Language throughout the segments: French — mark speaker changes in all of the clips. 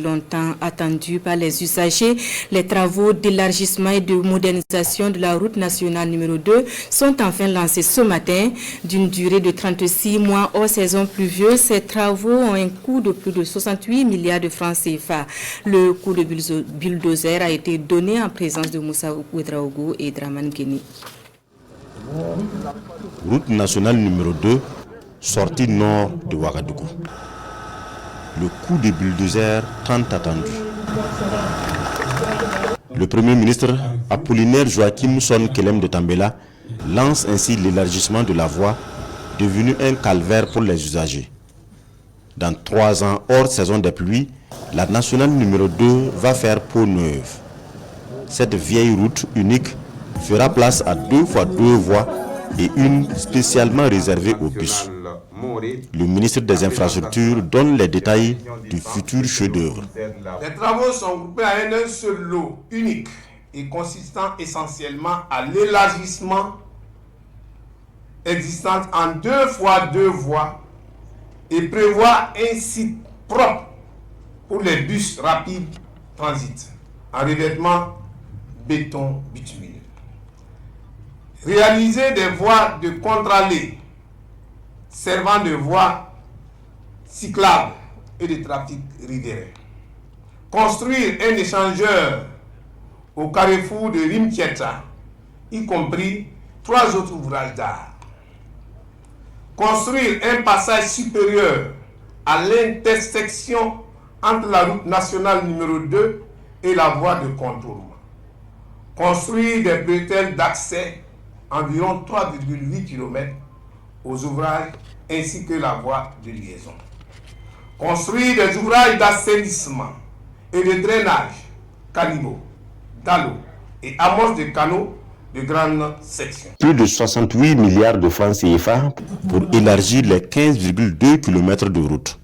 Speaker 1: Longtemps attendu par les usagers, les travaux d'élargissement et de modernisation de la route nationale numéro 2 sont enfin lancés ce matin. D'une durée de 36 mois hors saison pluvieuse, ces travaux ont un coût de plus de 68 milliards de francs CFA. Le coup de bulldozer a été donné en présence de Moussa Ouedraogo et Draman Guéni.
Speaker 2: Route nationale numéro 2, sortie nord de Ouagadougou. Le coup de bulldozer tant attendu. Le Premier ministre Apollinaire Joachim Son Kelem de Tambela lance ainsi l'élargissement de la voie, devenu un calvaire pour les usagers. Dans 3 ans, hors saison des pluies, la nationale numéro 2 va faire peau neuve. Cette vieille route unique fera place à 2 fois 2 voies et une spécialement réservée aux bus. Le ministre des Infrastructures donne les détails du futur chef-d'œuvre.
Speaker 3: Les travaux sont groupés à un seul lot unique et consistant essentiellement à l'élargissement existant en 2 fois 2 voies et prévoit un site propre pour les bus rapides transit en revêtement béton bitumineux. Réaliser des voies de contre-allée servant de voies cyclables et de trafic riverain. Construire un échangeur au carrefour de Rimtieta, y compris 3 autres ouvrages d'art. Construire un passage supérieur à l'intersection entre la route nationale numéro 2 et la voie de contournement. Construire des bretelles d'accès environ 3,8 km aux ouvrages ainsi que la voie de liaison. Construire des ouvrages d'assainissement et de drainage, caniveaux, dallos et amorces de canaux de grande section.
Speaker 2: Plus de 68 milliards de francs CFA pour élargir les 15,2 km de route,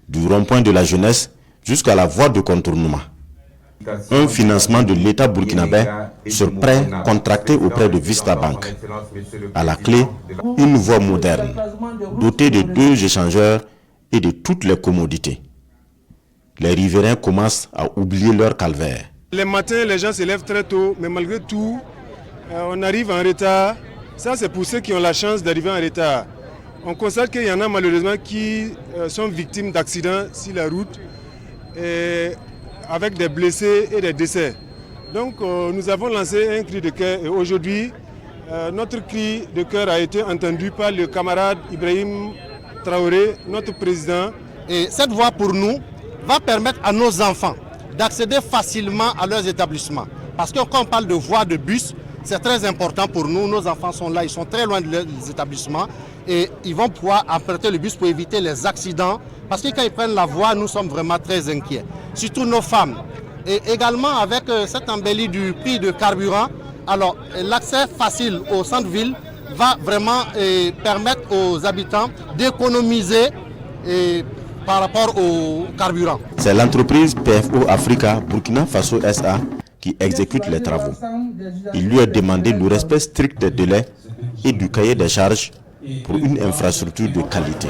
Speaker 2: du rond-point de la jeunesse jusqu'à la voie de contournement. Un financement de l'État burkinabé sur prêt contracté auprès de Vista Bank. À la clé, une voie moderne, dotée de 2 échangeurs et de toutes les commodités. Les riverains commencent à oublier leur calvaire.
Speaker 4: Les matins, les gens se lèvent très tôt, mais malgré tout, on arrive en retard. Ça, c'est pour ceux qui ont la chance d'arriver en retard. On constate qu'il y en a malheureusement qui sont victimes d'accidents sur la route, avec des blessés et des décès. Donc nous avons lancé un cri de cœur et aujourd'hui, notre cri de cœur a été entendu par le camarade Ibrahim Traoré, notre président.
Speaker 5: Et cette voie pour nous va permettre à nos enfants d'accéder facilement à leurs établissements. Parce que quand on parle de voie de bus, c'est très important pour nous. Nos enfants sont là, ils sont très loin de leurs établissements et ils vont pouvoir emprunter le bus pour éviter les accidents. Parce que quand ils prennent la voie, nous sommes vraiment très inquiets. Surtout nos femmes. Et également avec cette embellie du prix de carburant, alors l'accès facile au centre-ville va vraiment permettre aux habitants d'économiser par rapport au carburant.
Speaker 2: C'est l'entreprise PFO Africa Burkina Faso SA qui exécute les travaux. Il lui est demandé le respect strict des délais et du cahier des charges pour une infrastructure de qualité.